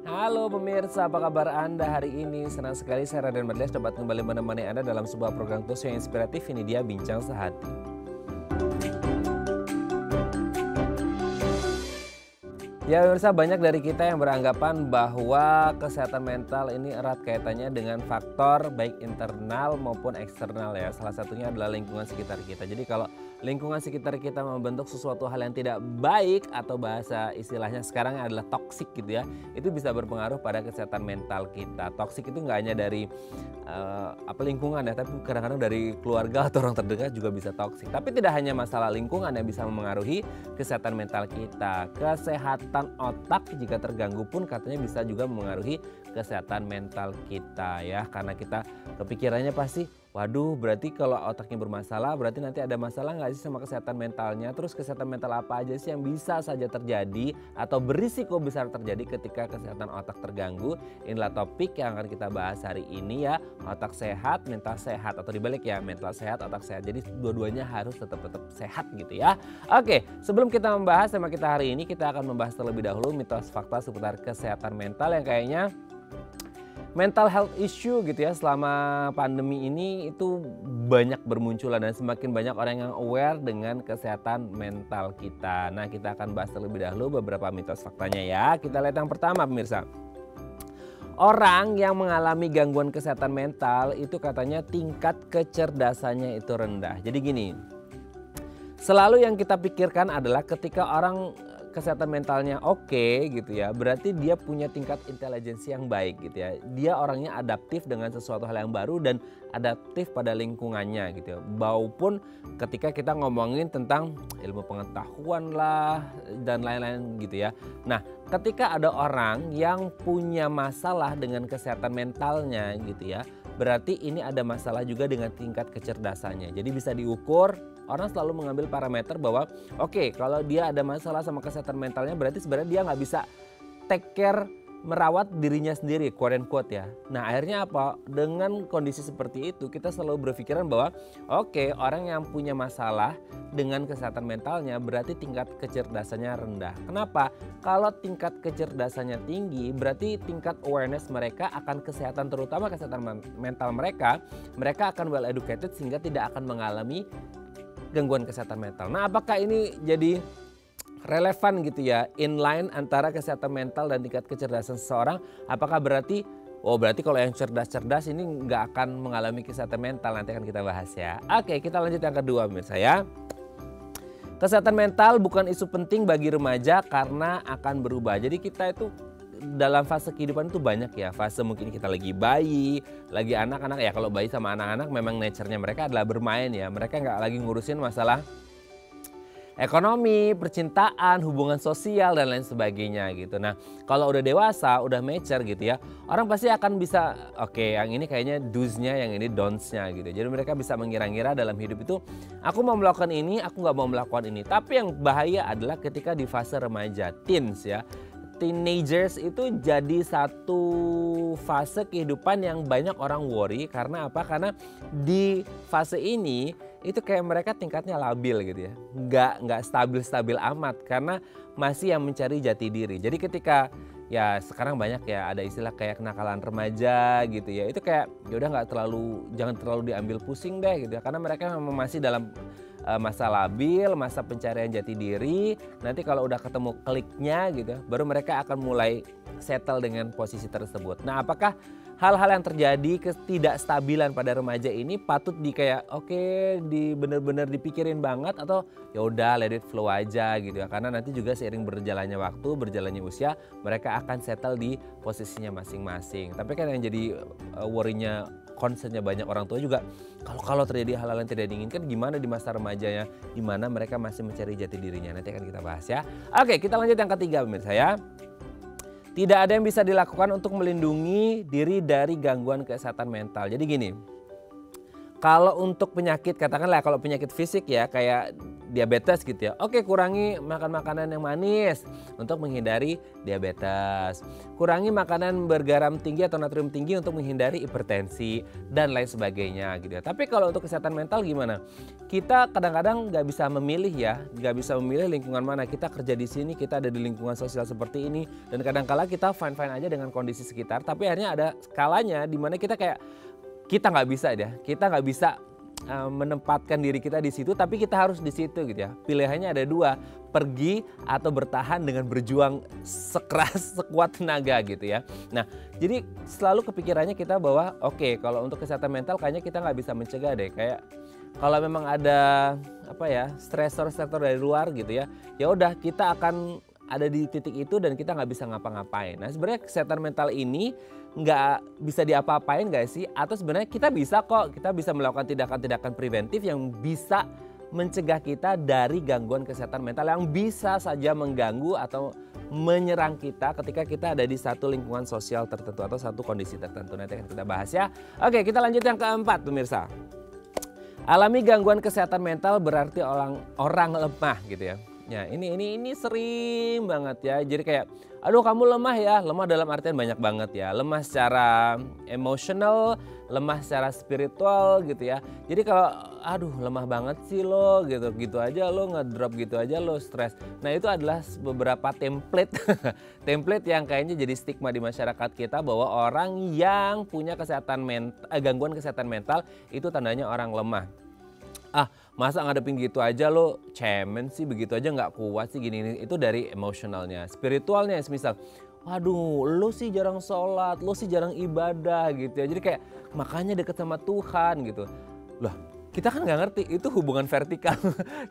Halo pemirsa, apa kabar Anda hari ini? Senang sekali saya Raden Madles dapat kembali menemani Anda dalam sebuah program talk show yang inspiratif. Ini dia Bincang Sehati. Ya pemirsa, banyak dari kita yang beranggapan bahwa kesehatan mental ini erat kaitannya dengan faktor baik internal maupun eksternal ya. Salah satunya adalah lingkungan sekitar kita. Jadi kalau lingkungan sekitar kita membentuk sesuatu hal yang tidak baik atau bahasa istilahnya sekarang adalah toksik gitu ya, itu bisa berpengaruh pada kesehatan mental kita. Toksik itu nggak hanya dari lingkungan ya, tapi kadang-kadang dari keluarga atau orang terdekat juga bisa toksik. Tapi tidak hanya masalah lingkungan yang bisa mempengaruhi kesehatan mental kita. Kesehatan otak jika terganggu pun katanya bisa juga mempengaruhi kesehatan mental kita ya, karena kita kepikirannya pasti waduh, berarti kalau otaknya bermasalah berarti nanti ada masalah nggak sih sama kesehatan mentalnya. Terus kesehatan mental apa aja sih yang bisa saja terjadi atau berisiko besar terjadi ketika kesehatan otak terganggu. Inilah topik yang akan kita bahas hari ini ya, otak sehat, mental sehat, atau dibalik ya, mental sehat, otak sehat. Jadi dua-duanya harus tetap sehat gitu ya. Oke, sebelum kita membahas tema kita hari ini, kita akan membahas terlebih dahulu mitos fakta seputar kesehatan mental yang kayaknya mental health issue gitu ya selama pandemi ini itu banyak bermunculan dan semakin banyak orang yang aware dengan kesehatan mental kita. Nah, kita akan bahas terlebih dahulu beberapa mitos faktanya ya. Kita lihat yang pertama pemirsa. Orang yang mengalami gangguan kesehatan mental itu katanya tingkat kecerdasannya itu rendah. Jadi gini, selalu yang kita pikirkan adalah ketika orang kesehatan mentalnya oke gitu ya, berarti dia punya tingkat intelijensi yang baik gitu ya. Dia orangnya adaptif dengan sesuatu hal yang baru dan adaptif pada lingkungannya gitu ya. Maupun ketika kita ngomongin tentang ilmu pengetahuan lah dan lain-lain gitu ya. Nah, ketika ada orang yang punya masalah dengan kesehatan mentalnya gitu ya, berarti ini ada masalah juga dengan tingkat kecerdasannya. Jadi bisa diukur. Orang selalu mengambil parameter bahwa oke, kalau dia ada masalah sama kesehatan mentalnya berarti sebenarnya dia nggak bisa take care, merawat dirinya sendiri, quote and quote ya. Nah akhirnya apa? Dengan kondisi seperti itu kita selalu berpikiran bahwa oke, orang yang punya masalah dengan kesehatan mentalnya berarti tingkat kecerdasannya rendah. Kenapa? Kalau tingkat kecerdasannya tinggi berarti tingkat awareness mereka akan kesehatan, terutama kesehatan mental mereka akan well educated sehingga tidak akan mengalami gangguan kesehatan mental. Nah, apakah ini jadi relevan gitu ya, inline antara kesehatan mental dan tingkat kecerdasan seseorang? Apakah berarti berarti kalau yang cerdas-cerdas ini nggak akan mengalami kesehatan mental? Nanti akan kita bahas ya. Oke, kita lanjut yang kedua pemirsa ya. Kesehatan mental bukan isu penting bagi remaja karena akan berubah. Jadi kita itu dalam fase kehidupan itu banyak ya, fase mungkin kita lagi bayi, lagi anak-anak ya. Kalau bayi sama anak-anak memang nature-nya mereka adalah bermain ya, mereka nggak lagi ngurusin masalah ekonomi, percintaan, hubungan sosial dan lain sebagainya gitu. Nah kalau udah dewasa, udah mature gitu ya, orang pasti akan bisa oke, yang ini kayaknya do's-nya, yang ini don'ts-nya gitu. Jadi mereka bisa mengira-ngira dalam hidup itu, aku mau melakukan ini, aku nggak mau melakukan ini. Tapi yang bahaya adalah ketika di fase remaja, teens ya. Teenagers itu jadi satu fase kehidupan yang banyak orang worry. Karena apa? Karena di fase ini itu kayak mereka tingkatnya labil gitu ya, nggak stabil-stabil amat karena masih yang mencari jati diri. Jadi ketika ya sekarang banyak ya ada istilah kayak kenakalan remaja gitu ya, itu kayak ya udah jangan terlalu diambil pusing deh gitu ya, karena mereka memang masih dalam masa labil, masa pencarian jati diri. Nanti kalau udah ketemu kliknya gitu baru mereka akan mulai settle dengan posisi tersebut. Nah apakah hal-hal yang terjadi ketidakstabilan pada remaja ini patut bener-bener dipikirin banget, atau ya udah let it flow aja gitu ya, karena nanti juga seiring berjalannya waktu, berjalannya usia mereka akan settle di posisinya masing-masing. Tapi kan yang jadi worry-nya, concernnya banyak orang tua juga, kalau terjadi hal-hal yang tidak diinginkan gimana di masa remajanya, di mana mereka masih mencari jati dirinya. Nanti akan kita bahas ya. Oke, kita lanjut yang ketiga pemirsa ya. Tidak ada yang bisa dilakukan untuk melindungi diri dari gangguan kesehatan mental. Jadi gini, kalau untuk penyakit, katakanlah kalau penyakit fisik ya, kayak diabetes gitu ya. Oke, kurangi makan makanan yang manis untuk menghindari diabetes. Kurangi makanan bergaram tinggi atau natrium tinggi untuk menghindari hipertensi dan lain sebagainya gitu ya. Tapi kalau untuk kesehatan mental gimana? Kita kadang-kadang nggak bisa memilih ya, nggak bisa memilih lingkungan mana. Kita kerja di sini, kita ada di lingkungan sosial seperti ini, dan kadang-kala kita fine-fine aja dengan kondisi sekitar. Tapi akhirnya ada skalanya di mana kita kayak kita nggak bisa ya, kita nggak bisa menempatkan diri kita di situ, tapi kita harus di situ gitu ya. Pilihannya ada dua, pergi atau bertahan dengan berjuang sekeras sekuat tenaga gitu ya. Nah, jadi selalu kepikirannya kita bahwa oke, kalau untuk kesehatan mental kayaknya kita nggak bisa mencegah deh. Kayak kalau memang ada apa ya, stresor-stresor dari luar gitu ya, ya udah kita akan ada di titik itu dan kita nggak bisa ngapa-ngapain. Nah, sebenarnya kesehatan mental ini nggak bisa diapa-apain nggak sih? Atau sebenarnya kita bisa kok, kita bisa melakukan tindakan-tindakan preventif yang bisa mencegah kita dari gangguan kesehatan mental yang bisa saja mengganggu atau menyerang kita ketika kita ada di satu lingkungan sosial tertentu atau satu kondisi tertentu. Nanti akan kita bahas ya. Oke, kita lanjut yang keempat pemirsa. Alami gangguan kesehatan mental berarti orang lemah gitu ya. Ya, ini sering banget ya. Jadi kayak, aduh kamu lemah ya. Lemah dalam artian banyak banget ya. Lemah secara emosional, lemah secara spiritual gitu ya. Jadi kalau aduh lemah banget sih lo gitu. Gitu aja lo ngedrop, gitu aja lo stres. Nah, itu adalah beberapa template template yang kayaknya jadi stigma di masyarakat kita bahwa orang yang punya gangguan kesehatan mental itu tandanya orang lemah. Ah, masa ngadepin gitu aja lo cemen sih, begitu aja nggak kuat sih gini. Itu dari emosionalnya. Spiritualnya misal, waduh lo sih jarang sholat, lo sih jarang ibadah gitu ya. Jadi kayak makanya deket sama Tuhan gitu. Loh, kita kan nggak ngerti itu hubungan vertikal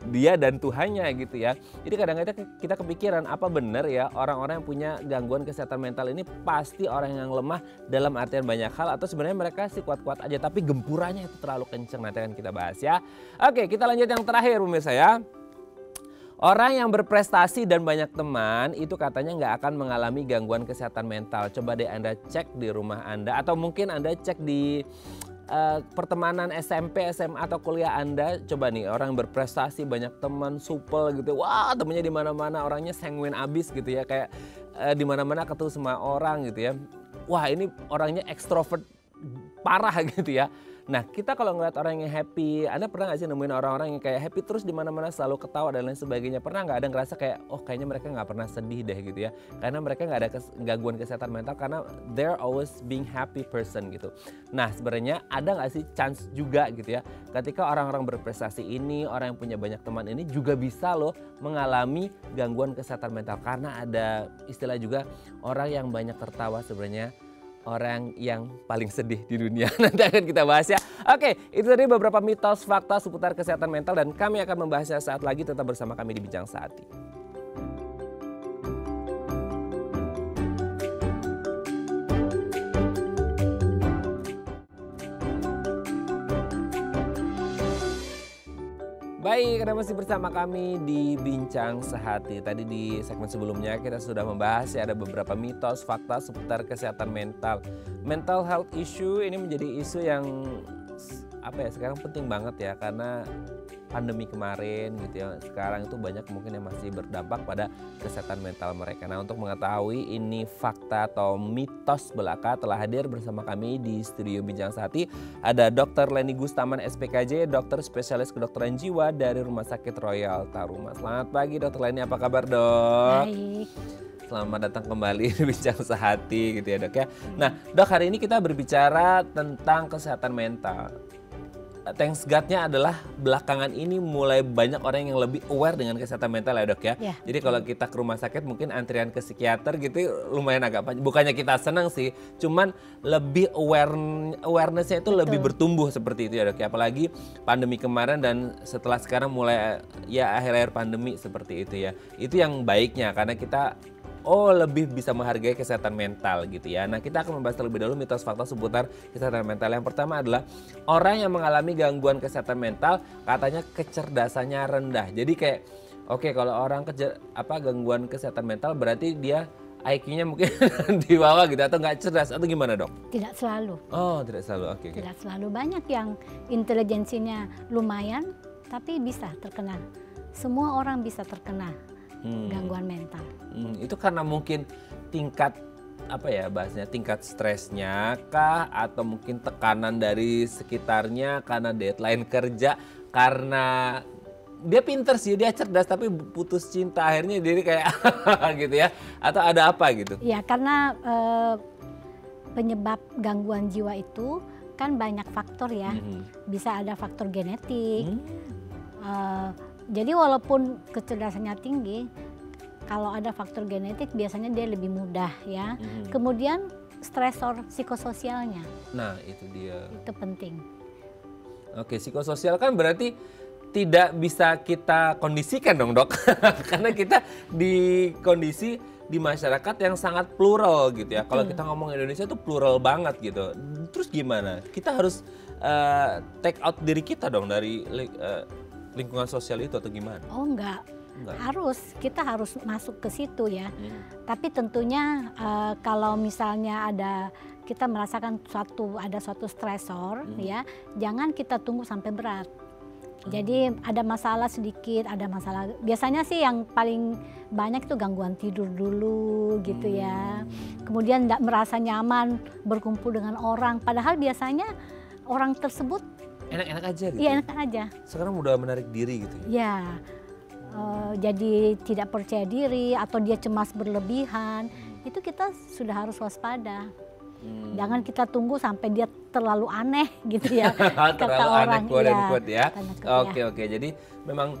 dia dan Tuhannya gitu ya. Jadi kadang-kadang kita kepikiran apa benar ya orang-orang yang punya gangguan kesehatan mental ini pasti orang yang lemah dalam artian banyak hal, atau sebenarnya mereka sih kuat-kuat aja tapi gempurannya itu terlalu kenceng. Nanti akan kita bahas ya. Oke, kita lanjut yang terakhir pemirsa ya. Orang yang berprestasi dan banyak teman itu katanya nggak akan mengalami gangguan kesehatan mental. Coba deh Anda cek di rumah Anda, atau mungkin Anda cek di pertemanan SMP, SMA atau kuliah Anda. Coba nih orang berprestasi, banyak teman, supel gitu. Wah, temennya di mana-mana, orangnya sanguin abis gitu ya. Kayak di mana-mana ketemu sama orang gitu ya. Wah, ini orangnya ekstrovert parah gitu ya. Nah, kita kalau ngeliat orang yang happy, Anda pernah nggak sih nemuin orang-orang yang kayak happy terus di mana-mana selalu ketawa dan lain sebagainya? Pernah nggak ada ngerasa kayak, oh kayaknya mereka nggak pernah sedih deh gitu ya? Karena mereka nggak ada gangguan kesehatan mental karena they're always being happy person gitu. Nah, sebenarnya ada nggak sih chance juga gitu ya? Ketika orang-orang berprestasi ini, orang yang punya banyak teman ini juga bisa loh mengalami gangguan kesehatan mental, karena ada istilah juga orang yang banyak tertawa sebenarnya orang yang paling sedih di dunia. Nanti akan kita bahas ya. Oke, itu tadi beberapa mitos fakta seputar kesehatan mental dan kami akan membahasnya saat lagi. Tetap bersama kami di Bincang Sehati. Baik, Anda masih bersama kami di Bincang Sehati. Tadi di segmen sebelumnya kita sudah membahas ya, ada beberapa mitos, fakta seputar kesehatan mental. Mental health issue ini menjadi isu yang sekarang penting banget ya, karena pandemi kemarin gitu ya. Sekarang itu banyak mungkin yang masih berdampak pada kesehatan mental mereka. Nah, untuk mengetahui ini fakta atau mitos belaka, telah hadir bersama kami di studio Bincang Sehati ada Dr. Leni Gustaman SPKJ, dokter spesialis kedokteran jiwa dari Rumah Sakit Royal Taruma. Selamat pagi Dr. Leni, apa kabar Dok? Baik. Selamat datang kembali di Bincang Sehati gitu ya Dok ya. Nah Dok, hari ini kita berbicara tentang kesehatan mental. Thanks God-nya adalah belakangan ini mulai banyak orang yang lebih aware dengan kesehatan mental ya Dok ya. Ya. Jadi kalau kita ke rumah sakit mungkin antrian ke psikiater gitu lumayan agak panjang. Bukannya kita senang sih, cuman lebih awareness-nya itu lebih bertumbuh seperti itu ya Dok ya. Apalagi pandemi kemarin dan setelah sekarang mulai ya akhir-akhir pandemi seperti itu ya. Itu yang baiknya karena kita lebih bisa menghargai kesehatan mental gitu ya. Nah, kita akan membahas terlebih dahulu mitos fakta seputar kesehatan mental. Yang pertama adalah orang yang mengalami gangguan kesehatan mental katanya kecerdasannya rendah. Jadi kayak kalau orang gangguan kesehatan mental berarti dia IQ-nya mungkin di bawah gitu atau nggak cerdas atau gimana Dok? Tidak selalu. Oh, tidak selalu. Oke. Tidak selalu, banyak yang intelijensinya lumayan tapi bisa terkena semua orang bisa terkena gangguan mental. Itu karena mungkin tingkat apa ya bahasnya, tingkat stresnya kah, atau mungkin tekanan dari sekitarnya karena deadline kerja, karena dia pinter sih, dia cerdas tapi putus cinta akhirnya jadi kayak gitu ya, atau ada apa gitu? Ya karena penyebab gangguan jiwa itu kan banyak faktor ya, bisa ada faktor genetik. Jadi walaupun kecerdasannya tinggi, kalau ada faktor genetik biasanya dia lebih mudah ya. Kemudian stresor psikososialnya. Nah itu dia. Itu penting. Oke, psikososial kan berarti tidak bisa kita kondisikan dong dok. Karena kita di kondisi di masyarakat yang sangat plural gitu ya. Kalau kita ngomong Indonesia tuh plural banget gitu. Terus gimana? Kita harus take out diri kita dong dari lingkungan sosial itu atau gimana? Oh enggak. Kita harus masuk ke situ ya. Tapi tentunya kalau misalnya kita merasakan ada suatu stresor ya, jangan kita tunggu sampai berat. Jadi ada masalah sedikit, ada masalah. Biasanya sih yang paling banyak itu gangguan tidur dulu gitu ya. Kemudian tidak merasa nyaman berkumpul dengan orang. Padahal biasanya orang tersebut enak-enak aja gitu. Iya enak aja. Sekarang udah menarik diri gitu ya. Ya. Jadi tidak percaya diri atau dia cemas berlebihan, itu kita sudah harus waspada. Jangan kita tunggu sampai dia terlalu aneh gitu ya. Terlalu orang, aneh quote ya. Oke. Ya. Jadi memang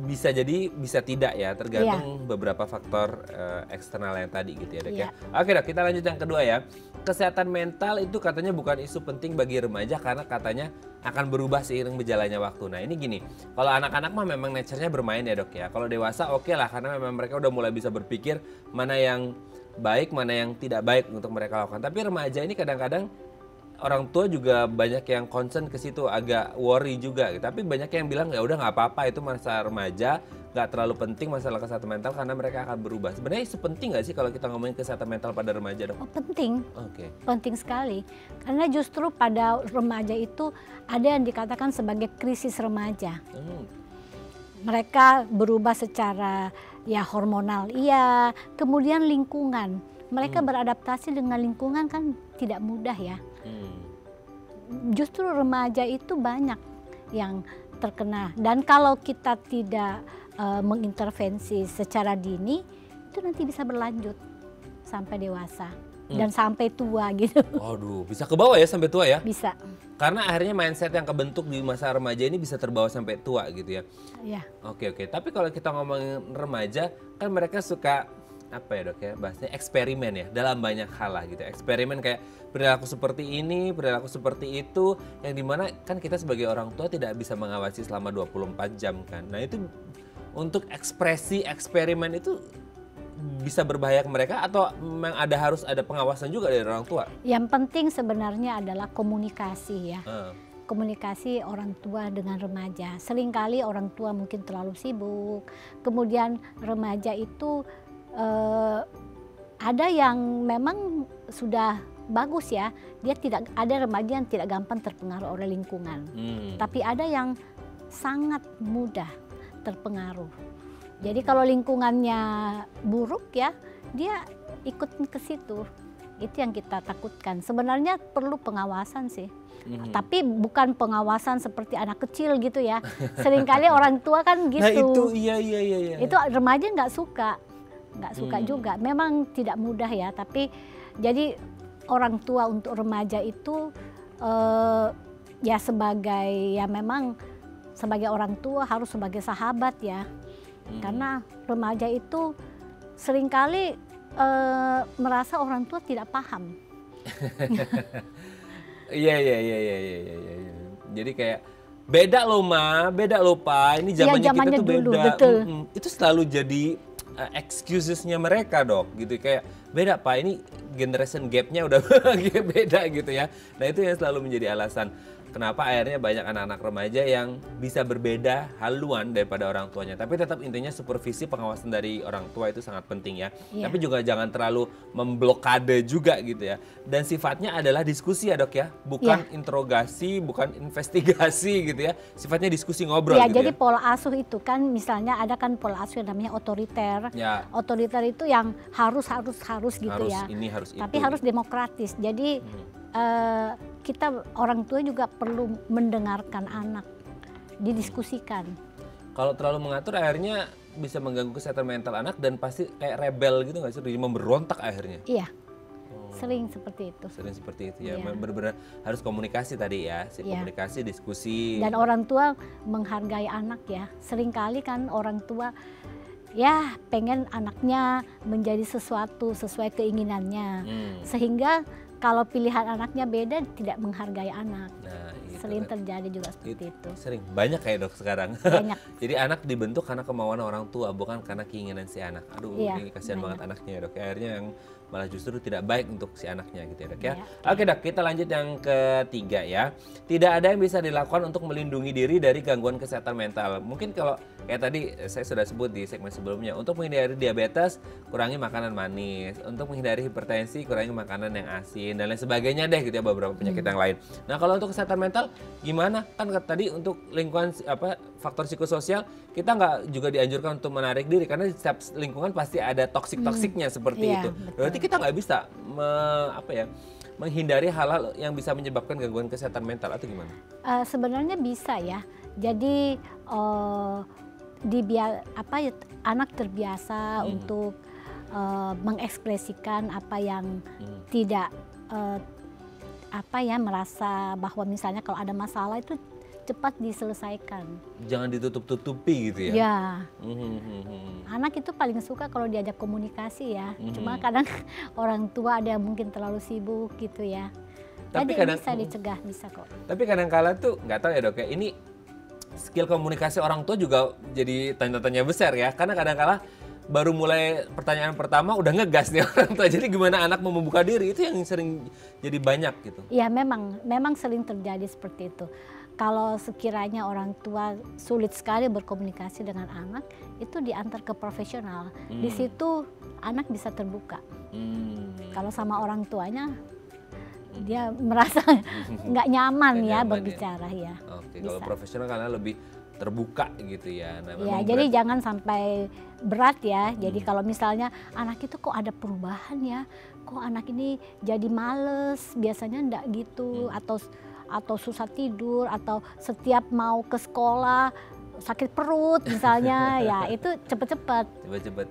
bisa jadi bisa tidak ya, tergantung beberapa faktor eksternal yang tadi gitu ya dok ya. Oke dok, kita lanjut yang kedua ya. Kesehatan mental itu katanya bukan isu penting bagi remaja karena katanya akan berubah seiring berjalannya waktu. Nah ini gini, kalau anak-anak mah memang nature-nya bermain ya dok ya. Kalau dewasa oke lah, karena memang mereka udah mulai bisa berpikir mana yang baik, mana yang tidak baik untuk mereka lakukan. Tapi remaja ini kadang-kadang orang tua juga banyak yang concern ke situ, agak worry juga. Tapi banyak yang bilang ya udah nggak apa-apa, itu masa remaja, nggak terlalu penting masalah kesehatan mental karena mereka akan berubah. Sebenarnya isu penting nggak sih kalau kita ngomongin kesehatan mental pada remaja dok? Oh, penting. Oke. Penting sekali. Karena justru pada remaja itu ada yang dikatakan sebagai krisis remaja. Mereka berubah secara ya hormonal, iya. Kemudian lingkungan. Mereka beradaptasi dengan lingkungan kan tidak mudah ya. Justru remaja itu banyak yang terkena. Dan kalau kita tidak mengintervensi secara dini, itu nanti bisa berlanjut sampai dewasa dan sampai tua gitu. Waduh, bisa ke bawah ya sampai tua ya? Bisa. Karena akhirnya mindset yang kebentuk di masa remaja ini bisa terbawa sampai tua gitu ya? Iya. Oke. Tapi kalau kita ngomongin remaja, kan mereka suka apa ya dok ya, bahasanya eksperimen ya dalam banyak hal lah gitu. Eksperimen kayak perilaku seperti ini, perilaku seperti itu, yang dimana kan kita sebagai orang tua tidak bisa mengawasi selama 24 jam kan. Nah itu untuk ekspresi eksperimen itu bisa berbahaya ke mereka atau memang harus ada pengawasan juga dari orang tua? Yang penting sebenarnya adalah komunikasi ya. Komunikasi orang tua dengan remaja. Seringkali orang tua mungkin terlalu sibuk, kemudian remaja itu ada yang memang sudah bagus ya, dia tidak ada remaja yang tidak gampang terpengaruh oleh lingkungan, tapi ada yang sangat mudah terpengaruh. Jadi kalau lingkungannya buruk ya, dia ikut ke situ. Itu yang kita takutkan. Sebenarnya perlu pengawasan sih. Tapi bukan pengawasan seperti anak kecil gitu ya. Seringkali orang tua kan gitu. Nah itu iya. Itu remaja nggak suka juga. Memang tidak mudah ya. Tapi jadi orang tua untuk remaja itu ya memang sebagai orang tua harus sebagai sahabat ya. Karena remaja itu seringkali merasa orang tua tidak paham. Iya. Jadi kayak beda loh ma, beda loh pa, ini zamannya kita tuh dulu, beda. Betul. Itu selalu jadi excusesnya mereka dok, gitu kayak beda pak, ini generation gapnya udah beda gitu ya. Nah itu yang selalu menjadi alasan. kenapa akhirnya banyak anak-anak remaja yang bisa berbeda haluan daripada orang tuanya. Tapi tetap intinya supervisi pengawasan dari orang tua itu sangat penting ya. Tapi juga jangan terlalu memblokade juga gitu ya. Dan sifatnya adalah diskusi ya dok ya, bukan interogasi, bukan investigasi gitu ya. Sifatnya diskusi ngobrol gitu jadi ya. pola asuh itu kan misalnya ada kan pola asuh yang namanya otoriter. Otoriter itu yang harus gitu ya. Ini harus tapi itu. harus demokratis. Jadi kita orang tua juga perlu mendengarkan anak, didiskusikan. Kalau terlalu mengatur akhirnya bisa mengganggu kesehatan mental anak dan pasti kayak rebel gitu nggak sih, jadi memberontak akhirnya. Iya, sering seperti itu. Sering seperti itu ya, benar-benar harus komunikasi tadi ya, komunikasi, diskusi. Dan orang tua menghargai anak ya, seringkali kan orang tua ya pengen anaknya menjadi sesuatu sesuai keinginannya, sehingga kalau pilihan anaknya beda tidak menghargai anak. Nah, sering terjadi juga seperti itu. Sering, banyak kayak dok sekarang. Banyak. Jadi anak dibentuk karena kemauan orang tua, bukan karena keinginan si anak. Aduh, ini kasihan banget anaknya ya dok. Akhirnya yang malah justru tidak baik untuk si anaknya gitu ya dok ya. Oke dok, kita lanjut yang ketiga ya. Tidak ada yang bisa dilakukan untuk melindungi diri dari gangguan kesehatan mental. Mungkin kalau kayak tadi saya sudah sebut di segmen sebelumnya, untuk menghindari diabetes, kurangi makanan manis. Untuk menghindari hipertensi, kurangi makanan yang asin dan lain sebagainya deh gitu ya, beberapa penyakit yang lain. Nah kalau untuk kesehatan mental gimana? Kan tadi untuk lingkungan faktor psikososial kita nggak juga dianjurkan untuk menarik diri karena di setiap lingkungan pasti ada toksik-toksiknya seperti itu. Berarti kita nggak bisa menghindari hal-hal yang bisa menyebabkan gangguan kesehatan mental atau gimana? Sebenarnya bisa ya. Jadi anak terbiasa untuk mengekspresikan apa yang tidak merasa bahwa misalnya kalau ada masalah itu cepat diselesaikan. Jangan ditutup-tutupi gitu ya? Ya. Anak itu paling suka kalau diajak komunikasi ya. Cuma kadang orang tua ada yang mungkin terlalu sibuk gitu ya. Tapi kadang bisa dicegah, bisa kok. Tapi kadang-kala tuh nggak tahu ya dok ya, ini skill komunikasi orang tua juga jadi tanda tanya besar ya. Karena kadang-kala baru mulai pertanyaan pertama udah ngegas nih orang tua. Jadi gimana anak mau membuka diri, itu yang sering jadi banyak gitu. Iya memang sering terjadi seperti itu. Kalau sekiranya orang tua sulit sekali berkomunikasi dengan anak, itu diantar ke profesional. Di situ anak bisa terbuka. Kalau sama orang tuanya, dia merasa nggak nyaman ya berbicara ya. Oke, kalau profesional karena lebih terbuka gitu ya. Nah, jadi jangan sampai berat ya. Jadi kalau misalnya anak itu kok ada perubahan ya, kok anak ini jadi males, biasanya enggak gitu, atau susah tidur, atau setiap mau ke sekolah sakit perut misalnya, ya itu cepet-cepet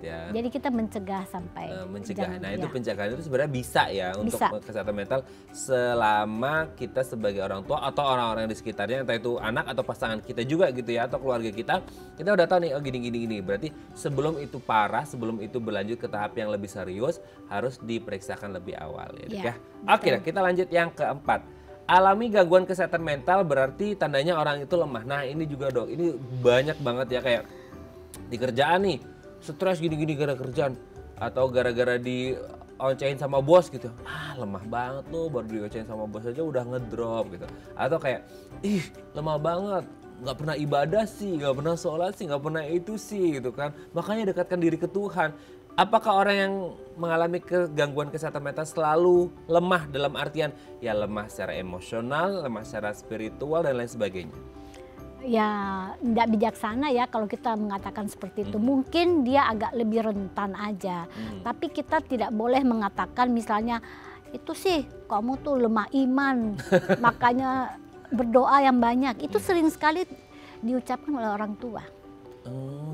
ya. Jadi kita mencegah sampai mencegah. Nah itu pencegahan itu sebenarnya bisa ya untuk kesehatan mental selama kita sebagai orang tua atau orang-orang di sekitarnya, entah itu anak atau pasangan kita juga gitu ya, atau keluarga kita udah tahu nih, oh gini. Berarti sebelum itu parah, sebelum itu berlanjut ke tahap yang lebih serius, harus diperiksakan lebih awal ya. Oke, kita lanjut yang keempat. Alami gangguan kesehatan mental berarti tandanya orang itu lemah. Nah ini juga dok, ini banyak banget ya, kayak di kerjaan nih, stres gini-gini gara kerjaan, atau gara-gara diocehin sama bos gitu. Lemah banget loh, baru diocehin sama bos aja udah ngedrop gitu. Atau kayak, lemah banget, nggak pernah ibadah sih, nggak pernah sholat sih, nggak pernah itu sih gitu kan. Makanya dekatkan diri ke Tuhan. Apakah orang yang mengalami gangguan kesehatan mental selalu lemah dalam artian ya lemah secara emosional, lemah secara spiritual dan lain sebagainya? Ya tidak bijaksana ya kalau kita mengatakan seperti itu. Mungkin dia agak lebih rentan aja. Tapi kita tidak boleh mengatakan misalnya itu sih kamu tuh lemah iman, makanya berdoa yang banyak. Itu sering sekali diucapkan oleh orang tua.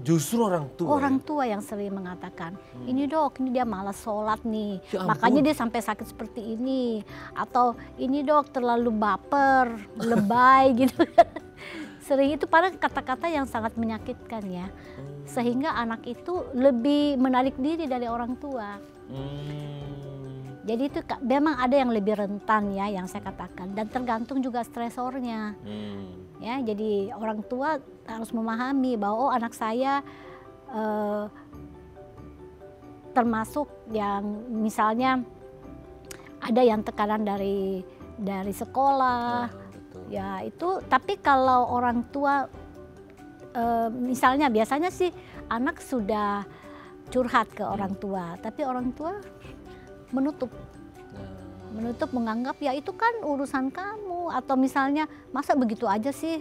Justru orang tua? Orang tua yang sering mengatakan, ini dok, ini dia malas sholat nih, makanya dia sampai sakit seperti ini. Atau ini dok terlalu baper, lebay gitu. Sering itu padahal kata-kata yang sangat menyakitkan ya. Sehingga anak itu lebih menarik diri dari orang tua. Jadi itu memang ada yang lebih rentan ya yang saya katakan, dan tergantung juga stresornya. Ya, jadi orang tua harus memahami bahwa anak saya termasuk yang misalnya ada yang tekanan dari sekolah, Ya itu, tapi kalau orang tua misalnya biasanya sih anak sudah curhat ke orang tua, tapi orang tua menutup. Menutup, menganggap ya itu kan urusan kamu, atau misalnya masa begitu aja sih,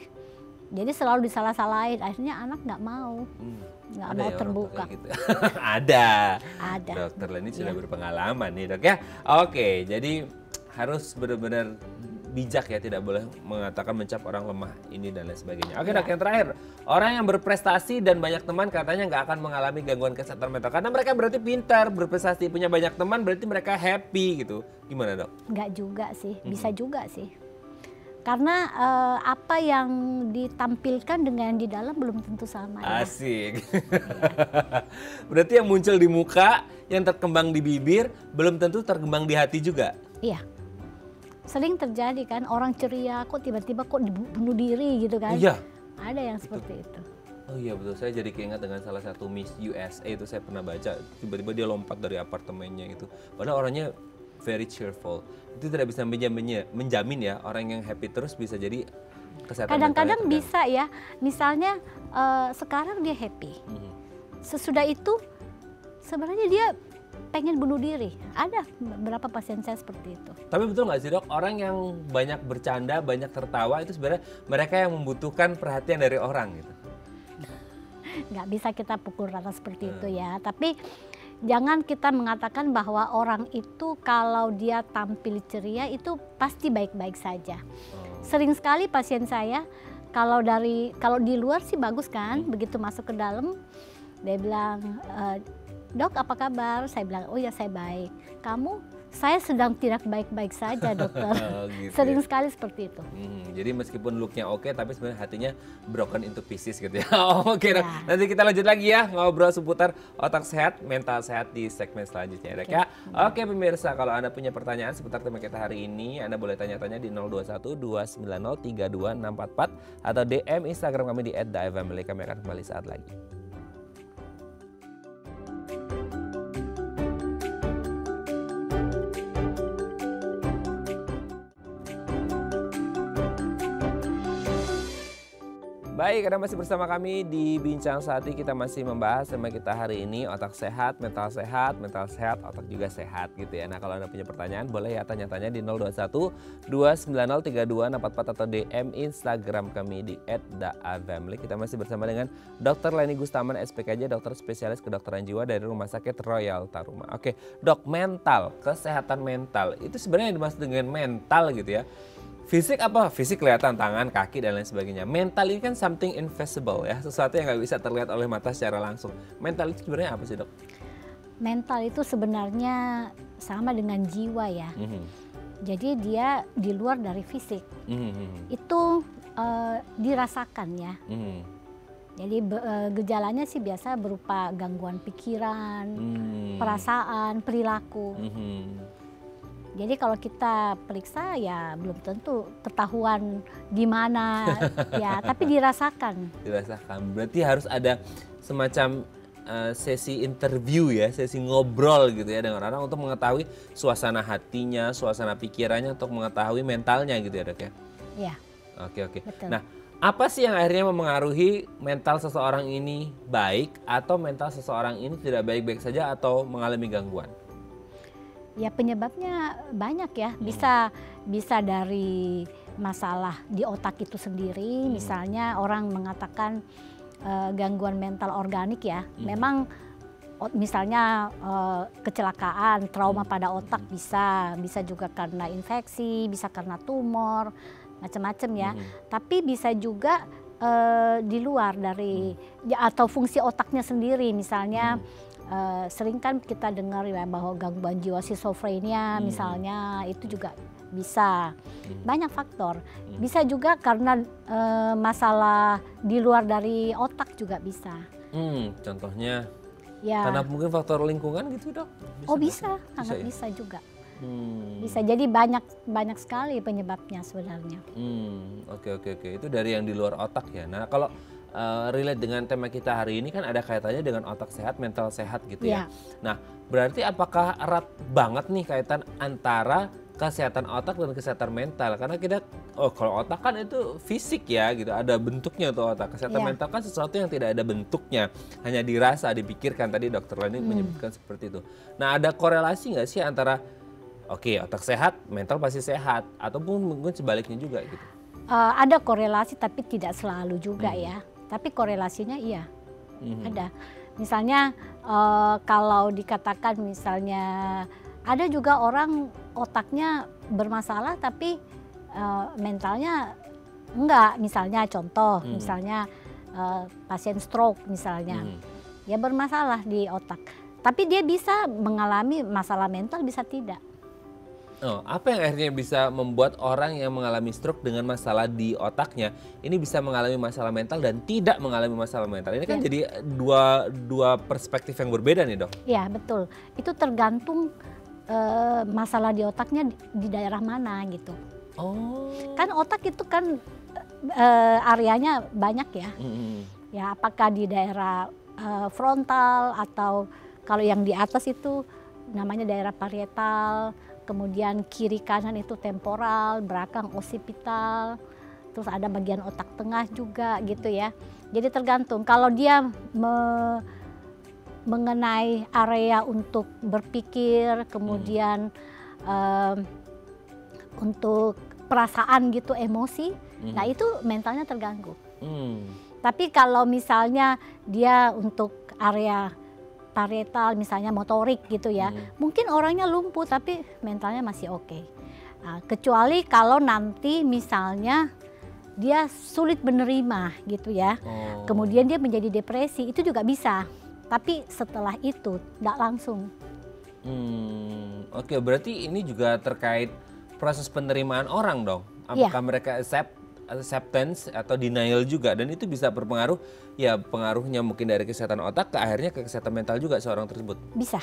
jadi selalu disalah-salahin, akhirnya anak nggak mau Ya terbuka. Gitu. Ada Ada. Dokter Leni sudah berpengalaman nih dok ya. Oke, jadi harus benar-benar bijak ya, tidak boleh mengatakan mencap orang lemah ini dan lain sebagainya. Oke dok, yang terakhir, orang yang berprestasi dan banyak teman katanya nggak akan mengalami gangguan kesehatan mental karena mereka berarti pintar, berprestasi, punya banyak teman, berarti mereka happy gitu. Gimana dok? Nggak juga sih, bisa juga sih. Karena apa yang ditampilkan dengan di dalam belum tentu sama. Asik. Berarti yang muncul di muka, yang terkembang di bibir, belum tentu terkembang di hati juga. Iya. Sering terjadi kan, orang ceria kok tiba-tiba kok bunuh diri gitu kan. Iya. Ada yang seperti itu. Oh iya betul, saya jadi keinget dengan salah satu Miss USA itu, saya pernah baca, tiba-tiba dia lompat dari apartemennya itu. Padahal orangnya very cheerful. Itu tidak bisa menjamin ya, orang yang happy terus bisa jadi kesehatan kadang-kadang bisa ya, misalnya sekarang dia happy. Sesudah itu sebenarnya dia pengen bunuh diri. Ada beberapa pasien saya seperti itu. Tapi betul nggak sih dok, orang yang banyak bercanda, banyak tertawa itu sebenarnya mereka yang membutuhkan perhatian dari orang gitu? Nggak bisa kita pukul rata seperti itu ya. Tapi jangan kita mengatakan bahwa orang itu kalau dia tampil ceria itu pasti baik-baik saja. Sering sekali pasien saya kalau di luar sih bagus kan, begitu masuk ke dalam dia bilang, dok apa kabar? Saya bilang, oh ya saya baik. Kamu? Saya sedang tidak baik-baik saja dokter. Gitu Sering ya? Sekali seperti itu. Jadi meskipun looknya oke, tapi sebenarnya hatinya broken into pieces gitu ya. Oke dok, Ya. nanti kita lanjut lagi ya ngobrol seputar otak sehat, mental sehat di segmen selanjutnya ya dok ya. Oke pemirsa, kalau Anda punya pertanyaan seputar tema kita hari ini, Anda boleh tanya-tanya di 021 290 32644 atau DM Instagram kami di @daifamily. Kami akan kembali saat lagi. Baik, Anda masih bersama kami di Bincang Sehati. Kita masih membahas tema kita hari ini, otak sehat, mental sehat, otak juga sehat gitu ya. Nah kalau Anda punya pertanyaan boleh ya tanya-tanya di 021 290 32644 atau DM Instagram kami di @daifamily. Kita masih bersama dengan Dr. Leni Gustaman, SPKJ, dokter spesialis kedokteran jiwa dari Rumah Sakit Royal Taruma. Oke, dok, mental, kesehatan mental, itu sebenarnya yang dimaksud dengan mental gitu ya. Fisik apa? Fisik kelihatan tangan, kaki, dan lain sebagainya. Mental ini kan something invisible ya, sesuatu yang nggak bisa terlihat oleh mata secara langsung. Mental itu sebenarnya apa sih dok? Mental itu sebenarnya sama dengan jiwa ya. Jadi dia di luar dari fisik. Itu dirasakan ya. Jadi gejalanya sih biasa berupa gangguan pikiran, perasaan, perilaku. Jadi kalau kita periksa ya belum tentu ketahuan di mana ya, tapi dirasakan. Dirasakan. Berarti harus ada semacam sesi interview ya, sesi ngobrol gitu ya dengan orang untuk mengetahui suasana hatinya, suasana pikirannya, untuk mengetahui mentalnya gitu ya dok ya? Iya. Oke. Betul. Nah, apa sih yang akhirnya memengaruhi mental seseorang ini baik atau mental seseorang ini tidak baik-baik saja atau mengalami gangguan? Ya penyebabnya banyak ya, bisa dari masalah di otak itu sendiri, misalnya orang mengatakan gangguan mental organik ya, memang misalnya kecelakaan, trauma pada otak bisa juga karena infeksi, bisa karena tumor, macam-macam ya, tapi bisa juga di luar dari atau fungsi otaknya sendiri, misalnya sering kan kita dengar ya bahwa gangguan jiwa schizophrenia misalnya itu juga bisa, banyak faktor. Bisa juga karena masalah di luar dari otak juga bisa. Contohnya? Ya. Karena mungkin faktor lingkungan gitu dok? Bisa, sangat bisa juga. Bisa, jadi banyak sekali penyebabnya sebenarnya. Oke. Itu dari yang di luar otak ya. Nah kalau relate dengan tema kita hari ini kan ada kaitannya dengan otak sehat, mental sehat gitu ya. Nah berarti apakah erat banget nih kaitan antara kesehatan otak dan kesehatan mental. Karena kita, kalau otak kan itu fisik ya gitu, ada bentuknya tuh otak. Kesehatan mental kan sesuatu yang tidak ada bentuknya, hanya dirasa, dipikirkan. Tadi Dokter Leni menyebutkan seperti itu. Nah, ada korelasi nggak sih antara otak sehat, mental pasti sehat, ataupun mungkin sebaliknya juga gitu? Ada korelasi tapi tidak selalu juga ya. Tapi korelasinya iya, ada. Misalnya kalau dikatakan misalnya ada juga orang otaknya bermasalah tapi mentalnya enggak. Misalnya contoh, misalnya pasien stroke misalnya, ya bermasalah di otak. Tapi dia bisa mengalami masalah mental, bisa tidak. Apa yang akhirnya bisa membuat orang yang mengalami stroke dengan masalah di otaknya ini bisa mengalami masalah mental dan tidak mengalami masalah mental? Ini kan jadi dua perspektif yang berbeda nih, Dok. Iya, betul. Itu tergantung masalah di otaknya di daerah mana gitu. Kan otak itu kan areanya banyak ya. Ya, apakah di daerah frontal atau kalau yang di atas itu namanya daerah parietal. Kemudian kiri kanan itu temporal, belakang occipital, terus ada bagian otak tengah juga gitu ya. Jadi tergantung kalau dia mengenai area untuk berpikir, kemudian untuk perasaan gitu, emosi, nah itu mentalnya terganggu. Tapi kalau misalnya dia untuk area parietal misalnya motorik gitu ya, mungkin orangnya lumpuh tapi mentalnya masih oke. Nah, kecuali kalau nanti misalnya dia sulit menerima gitu ya, kemudian dia menjadi depresi, itu juga bisa. Tapi setelah itu tidak langsung. Oke, berarti ini juga terkait proses penerimaan orang dong. Apakah mereka acceptance atau denial juga, dan itu bisa berpengaruh, ya pengaruhnya mungkin dari kesehatan otak ke akhirnya ke kesehatan mental juga seorang tersebut. Bisa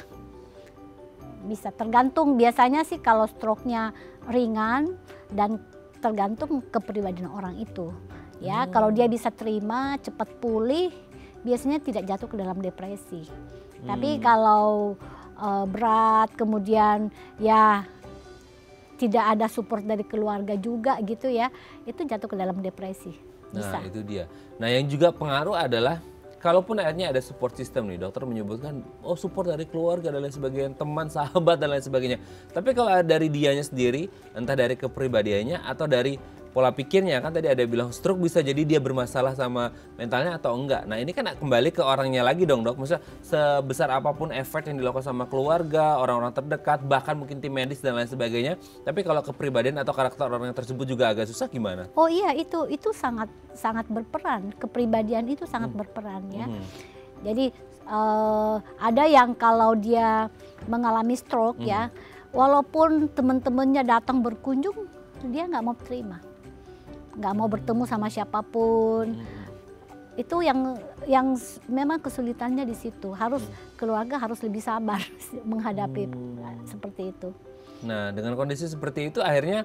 tergantung. Biasanya sih kalau stroke-nya ringan dan tergantung kepribadian orang itu ya. Kalau dia bisa terima cepat pulih, biasanya tidak jatuh ke dalam depresi. Tapi kalau berat kemudian ya tidak ada support dari keluarga juga gitu ya, itu jatuh ke dalam depresi. Bisa. Nah itu dia. Nah yang juga pengaruh adalah kalaupun akhirnya ada support system nih, dokter menyebutkan support dari keluarga dan lain sebagainya, teman, sahabat dan lain sebagainya. Tapi kalau dari dianya sendiri, entah dari kepribadiannya atau dari pola pikirnya, kan tadi ada bilang stroke bisa jadi dia bermasalah sama mentalnya atau enggak. Nah ini kan kembali ke orangnya lagi dong dok. Maksudnya sebesar apapun effort yang dilakukan sama keluarga, orang-orang terdekat, bahkan mungkin tim medis dan lain sebagainya. Tapi kalau kepribadian atau karakter orang yang tersebut juga agak susah gimana? Oh iya, itu sangat berperan. Kepribadian itu sangat berperan ya. Jadi ada yang kalau dia mengalami stroke ya, walaupun teman-temannya datang berkunjung, dia nggak mau terima. Nggak mau bertemu sama siapapun. Itu yang memang kesulitannya di situ. Keluarga harus lebih sabar menghadapi seperti itu. Nah dengan kondisi seperti itu akhirnya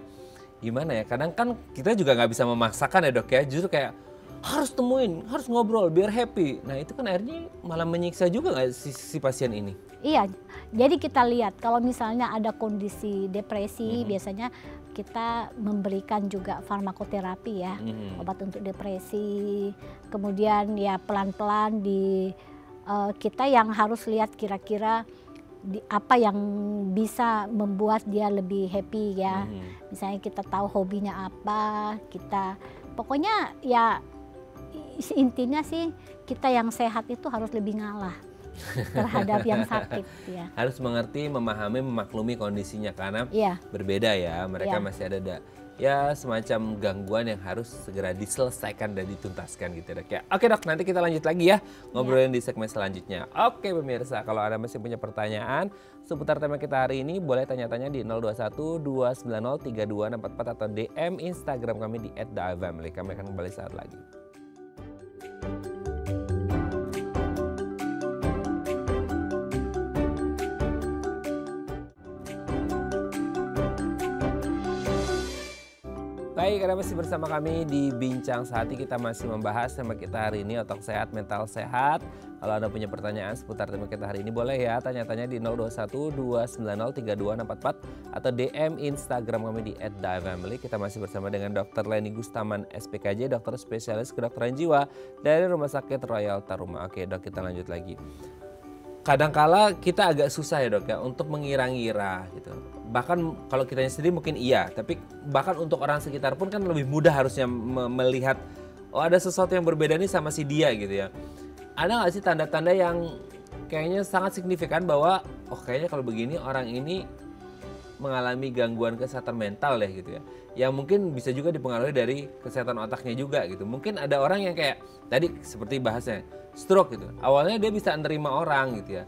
gimana ya? Kadang kan kita juga nggak bisa memaksakan ya dok ya. Justru kayak harus temuin, harus ngobrol biar happy. Nah itu kan akhirnya malah menyiksa juga nggak si pasien ini? Iya, jadi kita lihat kalau misalnya ada kondisi depresi, biasanya kita memberikan juga farmakoterapi ya, obat untuk depresi. Kemudian ya pelan-pelan kita yang harus lihat kira-kira apa yang bisa membuat dia lebih happy ya. Misalnya kita tahu hobinya apa, pokoknya ya intinya sih kita yang sehat itu harus lebih ngalah terhadap yang sakit ya. Harus mengerti, memahami, memaklumi kondisinya karena berbeda ya. Mereka masih ada ya semacam gangguan yang harus segera diselesaikan dan dituntaskan gitu dok ya. Oke dok, nanti kita lanjut lagi ya ngobrolin di segmen selanjutnya. Oke pemirsa, kalau Anda masih punya pertanyaan seputar tema kita hari ini, boleh tanya-tanya di 021 290 3244 atau DM Instagram kami di @theifamily. Kami akan kembali saat lagi. Baik, Anda masih bersama kami di Bincang Sehati. Kita masih membahas tema kita hari ini, otak sehat, mental sehat. Kalau Anda punya pertanyaan seputar tema kita hari ini, boleh ya tanya-tanya di 021-290-3244 atau DM Instagram kami di @diafamily. Kita masih bersama dengan Dr. Leni Gustaman, SPKJ, dokter spesialis kedokteran jiwa dari Rumah Sakit Royal Taruma. Oke dok, kita lanjut lagi. Kadangkala kita agak susah ya dok ya untuk mengira-ngira gitu. Bahkan kalau kitanya sendiri mungkin iya, tapi bahkan untuk orang sekitar pun kan lebih mudah harusnya melihat oh ada sesuatu yang berbeda nih sama si dia gitu ya. Ada nggak sih tanda-tanda yang kayaknya sangat signifikan bahwa oh kayaknya kalau begini orang ini mengalami gangguan kesehatan mental deh gitu ya. Yang mungkin bisa juga dipengaruhi dari kesehatan otaknya juga gitu. Mungkin ada orang yang kayak tadi seperti bahasnya stroke gitu. Awalnya dia bisa nerima orang gitu ya.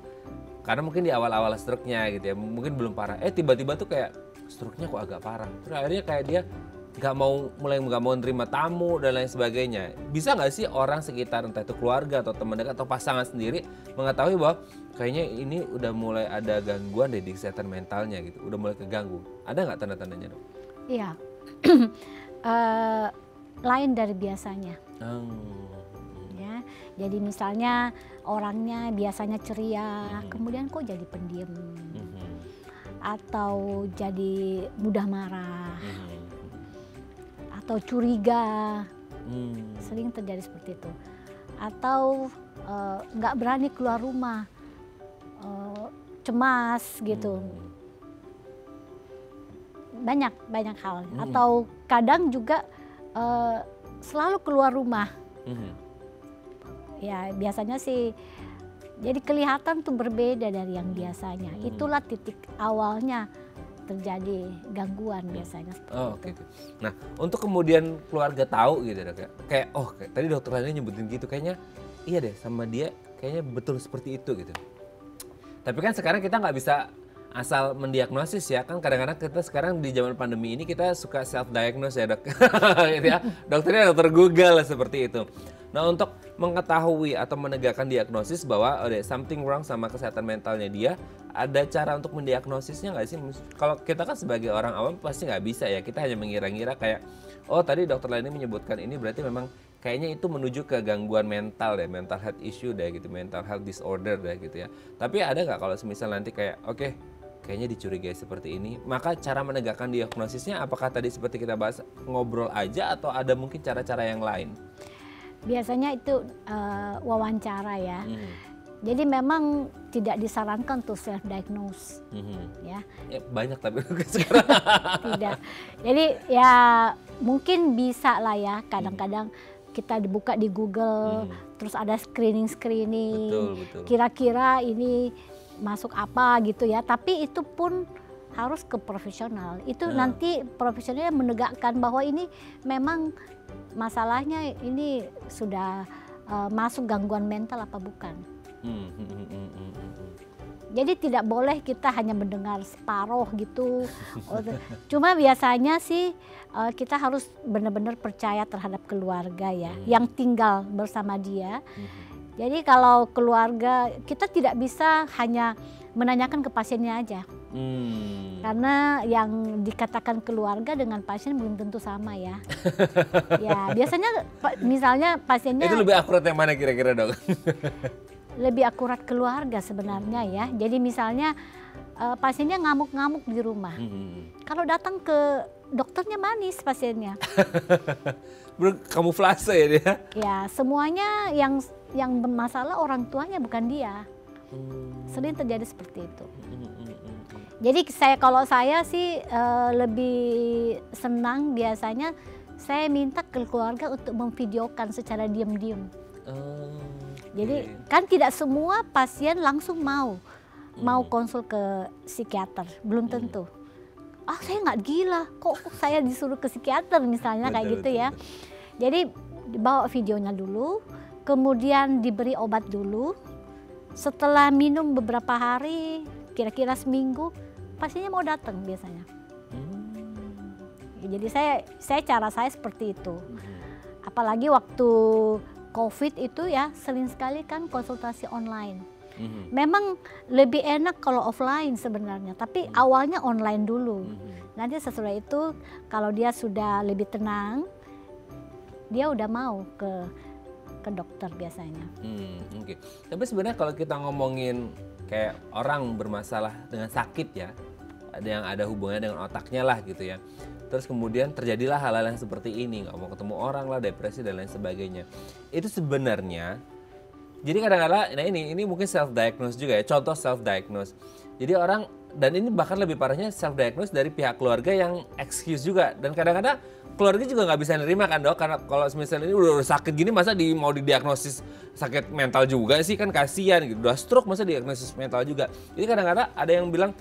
Karena mungkin di awal-awal stroke-nya gitu ya, mungkin belum parah. Tiba-tiba tuh kayak stroke-nya kok agak parah. Terus akhirnya kayak dia mulai nggak mau nerima tamu dan lain sebagainya. Bisa nggak sih orang sekitar entah itu keluarga atau teman dekat atau pasangan sendiri mengetahui bahwa kayaknya ini udah mulai ada gangguan deh di kesehatan mentalnya gitu, udah mulai keganggu. Ada nggak tanda-tandanya dok? Iya, lain dari biasanya. Ya, jadi misalnya orangnya biasanya ceria, kemudian kok jadi pendiam, atau jadi mudah marah, atau curiga, sering terjadi seperti itu, atau nggak berani keluar rumah, cemas gitu, banyak hal, atau kadang juga selalu keluar rumah. Ya biasanya sih jadi kelihatan tuh berbeda dari yang biasanya. Itulah titik awalnya terjadi gangguan biasanya seperti itu. Okay. Nah untuk kemudian keluarga tahu gitu dok ya, kayak tadi dokter Leni nyebutin gitu, kayaknya iya deh sama dia kayaknya betul seperti itu gitu. Tapi kan sekarang kita nggak bisa asal mendiagnosis ya, kan kadang-kadang kita sekarang di zaman pandemi ini kita suka self diagnose ya dok. Gitu ya. Dokternya dokter Google seperti itu. Nah untuk mengetahui atau menegakkan diagnosis bahwa ada something wrong sama kesehatan mentalnya dia, ada cara untuk mendiagnosisnya nggak sih? Kalau kita kan sebagai orang awam pasti nggak bisa ya, kita hanya mengira-ngira kayak oh tadi dokter Leni menyebutkan ini berarti memang kayaknya itu menuju ke gangguan mental deh, mental health issue deh gitu, mental health disorder deh gitu ya. Tapi ada nggak kalau semisal nanti kayak oke, kayaknya dicurigai seperti ini, maka cara menegakkan diagnosisnya apakah tadi seperti kita bahas ngobrol aja atau ada mungkin cara-cara yang lain? Biasanya itu wawancara ya. Jadi memang tidak disarankan untuk self diagnose, ya. Banyak tapi sekarang. Tidak. Jadi ya mungkin bisa lah ya. Kadang-kadang kita dibuka di Google, terus ada screening. Betul. Kira-kira ini masuk apa gitu ya. Tapi itu pun harus ke profesional. Itu nanti profesionalnya menegakkan bahwa ini memang masalahnya ini sudah masuk gangguan mental apa bukan. Jadi tidak boleh kita hanya mendengar separuh gitu. Cuma biasanya sih kita harus benar-benar percaya terhadap keluarga ya, yang tinggal bersama dia. Jadi kalau keluarga, kita tidak bisa hanya menanyakan ke pasiennya aja. Karena yang dikatakan keluarga dengan pasien belum tentu sama ya. Ya biasanya misalnya pasiennya itu lebih akurat yang mana kira-kira dok? Lebih akurat keluarga sebenarnya ya. Jadi misalnya pasiennya ngamuk-ngamuk di rumah. Kalau datang ke dokternya manis pasiennya. Berkamuflase ya dia? Ya semuanya yang bermasalah orang tuanya bukan dia. Sering terjadi seperti itu. Jadi kalau saya sih lebih senang biasanya saya minta ke keluarga untuk memvideokan secara diam-diam. Jadi kan tidak semua pasien langsung mau konsul ke psikiater, belum tentu. Saya nggak gila, kok saya disuruh ke psikiater misalnya kayak gitu ya. Jadi dibawa videonya dulu, kemudian diberi obat dulu. Setelah minum beberapa hari, kira-kira seminggu, pasiennya mau datang biasanya. Jadi cara saya seperti itu. Apalagi waktu COVID itu ya sering sekali kan konsultasi online. Memang lebih enak kalau offline sebenarnya, tapi awalnya online dulu. Nanti sesudah itu kalau dia sudah lebih tenang, dia udah mau ke dokter biasanya. Oke. Tapi sebenarnya kalau kita ngomongin kayak orang bermasalah dengan sakit ya, ada yang ada hubungannya dengan otaknya lah gitu ya. Terus kemudian terjadilah hal-hal yang seperti ini, nggak mau ketemu orang lah, depresi dan lain sebagainya. Itu sebenarnya, jadi kadang-kadang, nah ini mungkin self-diagnose juga ya, contoh self-diagnose. Jadi orang, dan ini bahkan lebih parahnya self-diagnose dari pihak keluarga yang excuse juga. Dan kadang-kadang keluarga juga nggak bisa nerima kan dok, karena kalau misalnya ini udah sakit gini masa mau didiagnosis sakit mental juga sih, kan kasihan gitu. Udah stroke masa diagnosis mental juga. Jadi kadang-kadang ada yang bilang,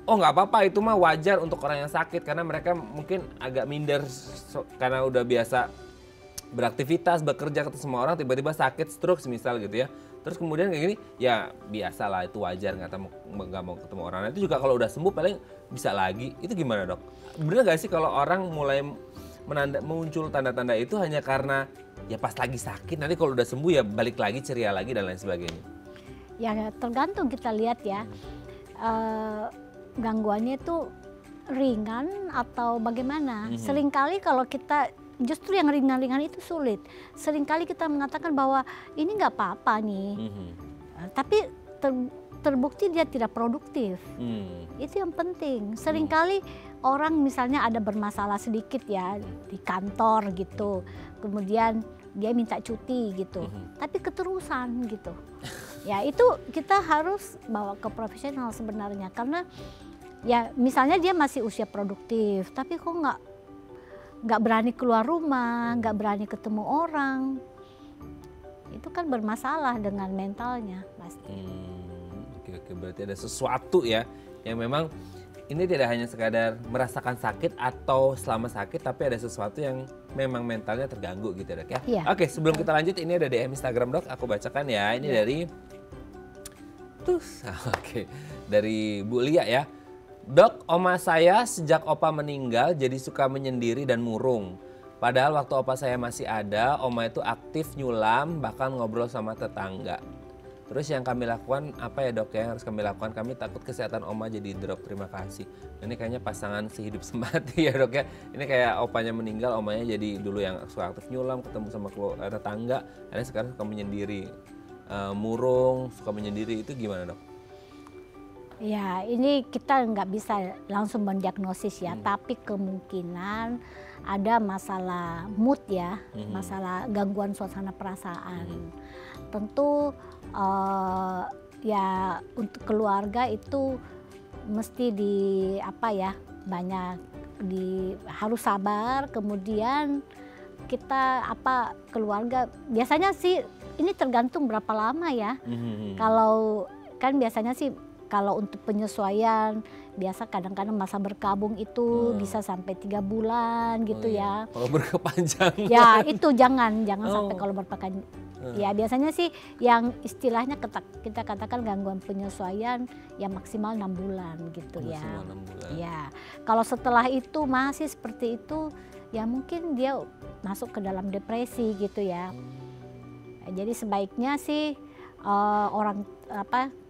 oh nggak apa-apa itu mah wajar untuk orang yang sakit, karena mereka mungkin agak minder karena udah biasa beraktivitas, bekerja ketemu semua orang, tiba-tiba sakit stroke semisal gitu ya. Terus kemudian kayak gini, ya biasalah itu wajar, nggak mau ketemu orang. Nah, itu juga kalau udah sembuh paling bisa lagi. Itu gimana dok? Bener nggak sih kalau orang mulai muncul tanda-tanda itu hanya karena ya pas lagi sakit, nanti kalau udah sembuh ya balik lagi ceria lagi dan lain sebagainya? Ya tergantung kita lihat ya. Gangguannya itu ringan atau bagaimana. Seringkali kalau kita, justru yang ringan-ringan itu sulit. Seringkali kita mengatakan bahwa ini nggak apa-apa nih, tapi terbukti dia tidak produktif. Itu yang penting. Seringkali orang misalnya ada bermasalah sedikit ya di kantor gitu, kemudian dia minta cuti gitu, tapi keterusan gitu. Ya itu kita harus bawa ke profesional sebenarnya, karena ya misalnya dia masih usia produktif, tapi kok nggak berani keluar rumah, nggak berani ketemu orang, itu kan bermasalah dengan mentalnya pasti. Oke, berarti ada sesuatu ya yang memang ini tidak hanya sekadar merasakan sakit atau selama sakit, tapi ada sesuatu yang memang mentalnya terganggu gitu dok ya. Iya. Oke, sebelum kita lanjut, ini ada DM Instagram dok, aku bacakan ya. Ini dari dari Bu Lia ya. Dok, oma saya sejak opa meninggal jadi suka menyendiri dan murung. Padahal waktu opa saya masih ada, oma itu aktif nyulam, bahkan ngobrol sama tetangga. Terus yang kami lakukan apa ya dok ya, yang harus kami lakukan? Kami takut kesehatan oma jadi drop, terima kasih. Ini kayaknya pasangan sehidup semati ya dok ya. Ini kayak opanya meninggal, omanya jadi dulu yang suka aktif nyulam, ketemu sama tetangga, akhirnya sekarang suka menyendiri. Murung, suka menyendiri, itu gimana dok? Ya ini kita nggak bisa langsung mendiagnosis ya, tapi kemungkinan ada masalah mood ya, masalah gangguan suasana perasaan. Tentu ya untuk keluarga itu mesti harus sabar. Kemudian kita keluarga biasanya sih ini tergantung berapa lama ya. Kalau kan biasanya sih kalau untuk penyesuaian biasa kadang-kadang masa berkabung itu bisa sampai 3 bulan gitu ya. Kalau berkepanjangan. Ya itu jangan sampai kalau berkepanjangan. Ya biasanya sih yang istilahnya kita katakan gangguan penyesuaian ya maksimal 6 bulan gitu ya. Maksimal 6 bulan. Ya kalau setelah itu masih seperti itu ya mungkin dia masuk ke dalam depresi gitu ya. Jadi sebaiknya sih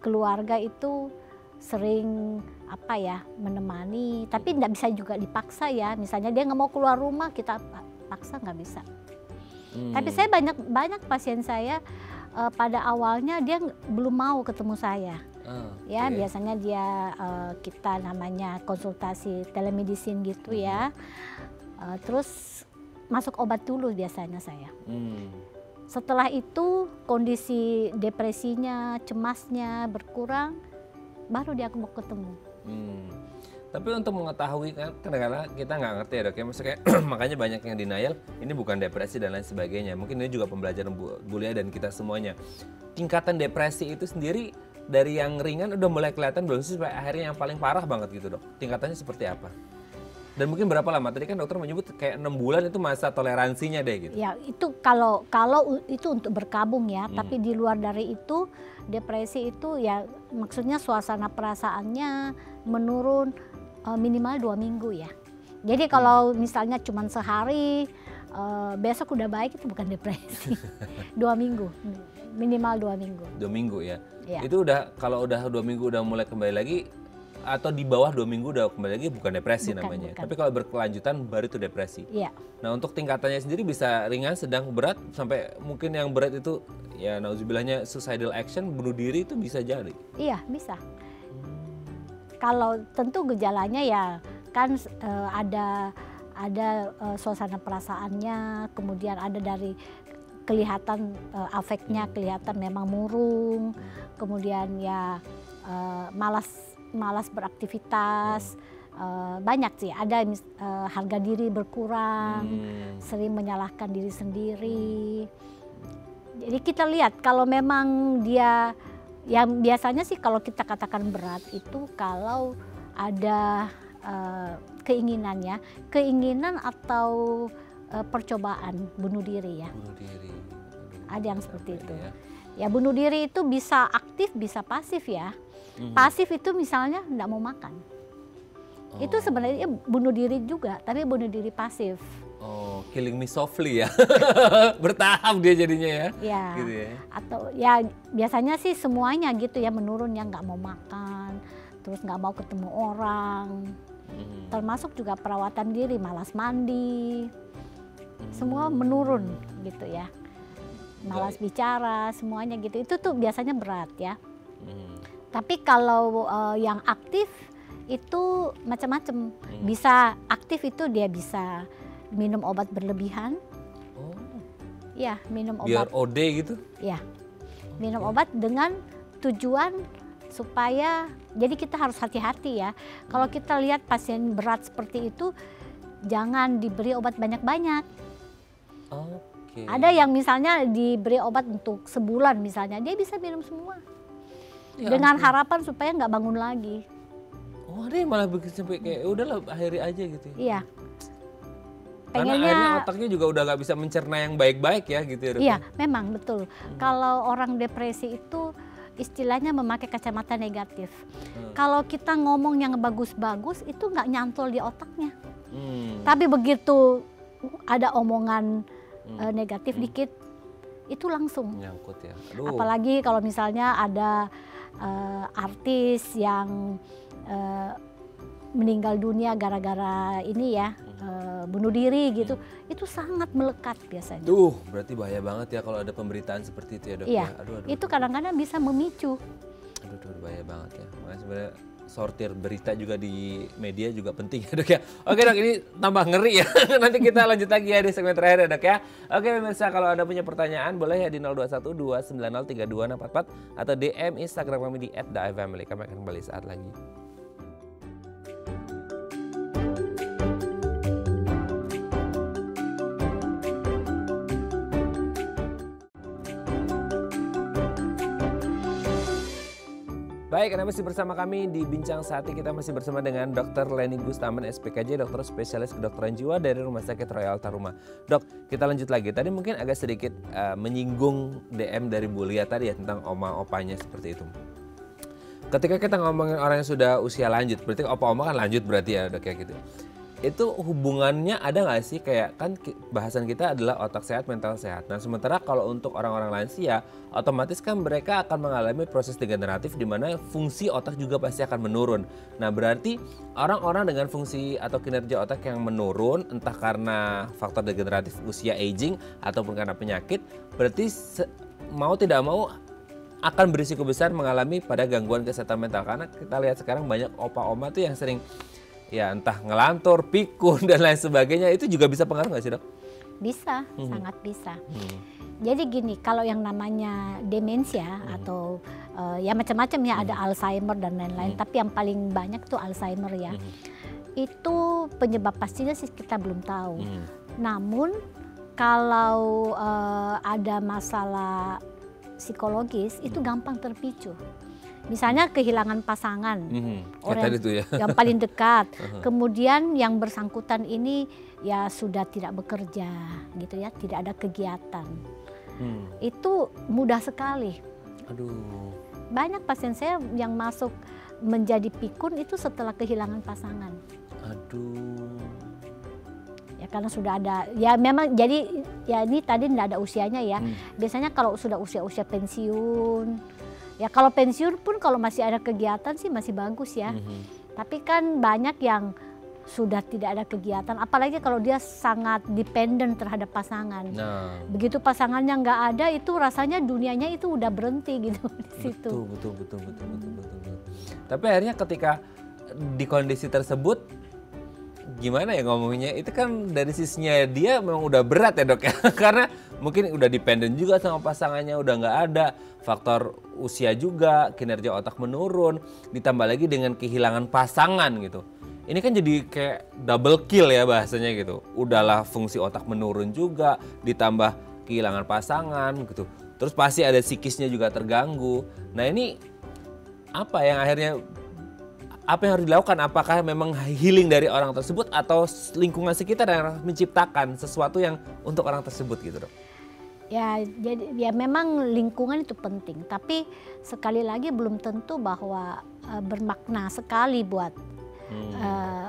keluarga itu sering menemani, tapi tidak bisa juga dipaksa ya. Misalnya dia nggak mau keluar rumah, kita paksa nggak bisa. Tapi saya banyak pasien saya pada awalnya dia belum mau ketemu saya. Ya biasanya dia kita namanya konsultasi telemedicine gitu ya. Terus masuk obat dulu biasanya saya. Setelah itu kondisi depresinya, cemasnya berkurang, baru dia mau ketemu. Tapi untuk mengetahui kan kadang-kadang kita nggak ngerti ya dok ya, maksudnya makanya banyak yang denial, ini bukan depresi dan lain sebagainya. Mungkin ini juga pembelajaran Bu Lia dan kita semuanya. Tingkatan depresi itu sendiri dari yang ringan udah mulai kelihatan belum sih sampai akhirnya yang paling parah banget gitu dok? Tingkatannya seperti apa? Dan mungkin berapa lama? Tadi kan dokter menyebut kayak 6 bulan itu masa toleransinya deh gitu. Ya itu kalau itu untuk berkabung ya, tapi di luar dari itu depresi itu ya maksudnya suasana perasaannya menurun minimal 2 minggu ya. Jadi kalau misalnya cuma sehari, besok udah baik itu bukan depresi. 2 minggu. Minimal 2 minggu. 2 minggu ya. Ya. Itu kalau udah 2 minggu udah mulai kembali lagi, atau di bawah 2 minggu udah kembali lagi, bukan depresi namanya. Tapi kalau berkelanjutan baru itu depresi. Iya. Nah, untuk tingkatannya sendiri bisa ringan, sedang, berat, sampai mungkin yang berat itu ya nauzubillahnya suicidal action, bunuh diri itu bisa jadi. Iya, bisa. Kalau tentu gejalanya ya kan ada suasana perasaannya, kemudian ada dari kelihatan afeknya, kelihatan memang murung, kemudian ya malas beraktivitas, banyak sih. Ada harga diri berkurang, sering menyalahkan diri sendiri. Jadi kita lihat kalau memang dia, yang biasanya sih kalau kita katakan berat itu kalau ada keinginan atau percobaan bunuh diri ya. Bunuh diri. Ada yang seperti itu. Ya bunuh diri itu bisa aktif, bisa pasif ya. Pasif itu misalnya nggak mau makan. Itu sebenarnya bunuh diri juga, tapi bunuh diri pasif. Oh, killing me softly ya. Bertahap dia jadinya ya. Ya. Gitu ya. Atau ya biasanya sih semuanya gitu ya, menurun, yang nggak mau makan, terus nggak mau ketemu orang. Termasuk juga perawatan diri, malas mandi. Semua menurun gitu ya. Malas bicara, semuanya gitu. Itu tuh biasanya berat ya. Tapi kalau yang aktif itu macam-macam. Bisa aktif itu dia bisa minum obat berlebihan. Oh. Ya, minum Biar obat. OD gitu? Ya, minum obat dengan tujuan supaya, jadi kita harus hati-hati ya. Kalau kita lihat pasien berat seperti itu, jangan diberi obat banyak-banyak. Oke. Ada yang misalnya diberi obat untuk sebulan misalnya, dia bisa minum semua. Ya dengan ampun. harapan supaya nggak bangun lagi. Oh, ada yang malah bikin sampai kayak udahlah akhiri aja gitu ya. Iya. Karena akhirnya otaknya juga udah nggak bisa mencerna yang baik-baik ya gitu ya, Dok. Iya, memang betul. Kalau orang depresi itu istilahnya memakai kacamata negatif. Kalau kita ngomong yang bagus-bagus itu nggak nyantol di otaknya. Tapi begitu ada omongan negatif dikit, itu langsung nyangkut ya. Aduh. Apalagi kalau misalnya ada artis yang meninggal dunia gara-gara ini ya, bunuh diri gitu, itu sangat melekat biasanya. Duh, berarti bahaya banget ya kalau ada pemberitaan seperti itu ya, Dok. Iya, Ya? Aduh, itu kadang-kadang bisa memicu. Aduh, bahaya banget ya. Makanya sebenarnya sortir berita juga di media juga penting ya, Dok ya. Oke, Dok, ini tambah ngeri ya. Nanti kita lanjut lagi ya di segmen terakhir ya, Dok ya. Oke, pemirsa, kalau ada punya pertanyaan boleh ya di 0212903244 atau DM Instagram kami di @daifamily. Kami akan kembali saat lagi. Baik, Anda masih bersama kami di Bincang Sehati. Kita masih bersama dengan Dr. Leni Gustaman, SPKJ, dokter spesialis kedokteran jiwa dari Rumah Sakit Royal Taruma. Dok, kita lanjut lagi. Tadi mungkin agak sedikit menyinggung DM dari Bu Lia tadi ya tentang oma-opanya seperti itu. Ketika kita ngomongin orang yang sudah usia lanjut, berarti opa-oma kan lanjut berarti ya, Dok ya gitu. Itu hubungannya ada nggak sih, kayak kan bahasan kita adalah otak sehat, mental sehat. Nah, sementara kalau untuk orang-orang lansia, otomatis kan mereka akan mengalami proses degeneratif di mana fungsi otak juga pasti akan menurun. Nah, berarti orang-orang dengan fungsi atau kinerja otak yang menurun, entah karena faktor degeneratif usia aging ataupun karena penyakit, berarti mau tidak mau akan berisiko besar mengalami pada gangguan kesehatan mental. Karena kita lihat sekarang banyak opa-oma tuh yang sering ya entah ngelantur, pikun dan lain sebagainya, itu juga bisa pengaruh nggak sih, Dok? Bisa, sangat bisa. Jadi gini, kalau yang namanya demensia atau ya macam-macam ya, ada Alzheimer dan lain-lain, tapi yang paling banyak tuh Alzheimer ya. Itu penyebab pastinya sih kita belum tahu. Namun kalau ada masalah psikologis itu gampang terpicu. Misalnya kehilangan pasangan, orang itu ya. yang paling dekat. Kemudian yang bersangkutan ini ya sudah tidak bekerja gitu ya, tidak ada kegiatan. Itu mudah sekali. Aduh. Banyak pasien saya yang masuk menjadi pikun itu setelah kehilangan pasangan. Aduh. Ya karena sudah ada, ya memang jadi ya ini tadi tidak ada usianya ya. Biasanya kalau sudah usia-usia pensiun, ya kalau pensiun pun kalau masih ada kegiatan sih masih bagus ya. Tapi kan banyak yang sudah tidak ada kegiatan, apalagi kalau dia sangat dependen terhadap pasangan. Begitu pasangannya nggak ada, itu rasanya dunianya itu udah berhenti gitu di situ. Betul. Tapi akhirnya ketika di kondisi tersebut, gimana ya ngomongnya, itu kan dari sisinya dia memang udah berat ya dok ya. Karena mungkin udah dependen juga sama pasangannya, udah nggak ada, faktor usia juga, kinerja otak menurun, ditambah lagi dengan kehilangan pasangan gitu. Ini kan jadi kayak double kill ya bahasanya gitu. Udahlah fungsi otak menurun juga, ditambah kehilangan pasangan gitu. Terus pasti ada psikisnya juga terganggu. Nah ini apa yang akhirnya, apa yang harus dilakukan? Apakah memang healing dari orang tersebut atau lingkungan sekitar yang menciptakan sesuatu yang untuk orang tersebut gitu dok? Ya, jadi ya memang lingkungan itu penting, tapi sekali lagi belum tentu bahwa bermakna sekali buat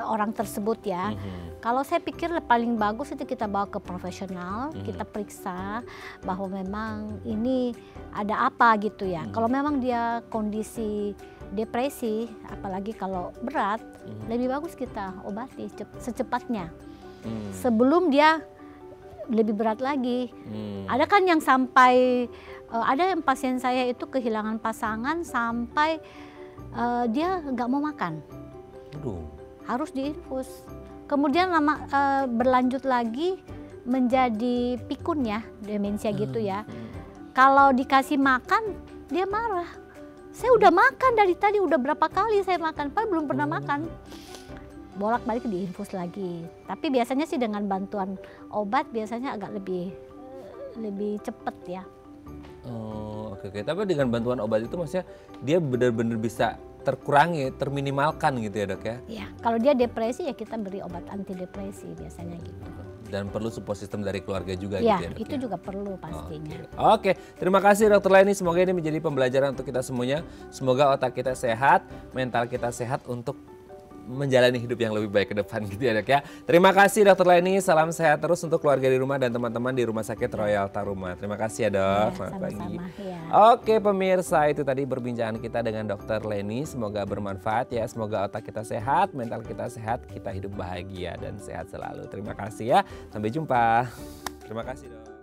orang tersebut ya. Kalau saya pikir paling bagus itu kita bawa ke profesional, kita periksa bahwa memang ini ada apa gitu ya. Kalau memang dia kondisi depresi, apalagi kalau berat, lebih bagus kita obati secepatnya. Sebelum dia lebih berat lagi. Ada kan yang sampai, ada yang pasien saya itu kehilangan pasangan sampai dia nggak mau makan. Harus diinfus. Kemudian berlanjut lagi menjadi pikun ya, demensia gitu ya. Kalau dikasih makan, dia marah. Saya udah makan dari tadi, udah berapa kali saya makan, padahal belum pernah makan. Bolak-balik diinfus lagi. Tapi biasanya sih dengan bantuan obat biasanya agak lebih cepet ya. Oh, oke. Tapi dengan bantuan obat itu maksudnya dia benar-benar bisa terkurangi, terminimalkan gitu ya dok ya? Iya, kalau dia depresi ya kita beri obat antidepresi biasanya gitu. Dan perlu support system dari keluarga juga ya, gitu ya dok? Itu juga perlu pastinya. Oke, terima kasih Dokter Leni. Semoga ini menjadi pembelajaran untuk kita semuanya. Semoga otak kita sehat, mental kita sehat untuk menjalani hidup yang lebih baik ke depan gitu ya dok ya. Terima kasih Dokter Leni, salam sehat terus untuk keluarga di rumah dan teman-teman di Rumah Sakit Royal Taruma. Terima kasih ya dok. Selamat pagi. Ya. Oke pemirsa, itu tadi perbincangan kita dengan Dokter Leni. Semoga bermanfaat ya, semoga otak kita sehat, mental kita sehat, kita hidup bahagia dan sehat selalu. Terima kasih ya, sampai jumpa. Terima kasih dok.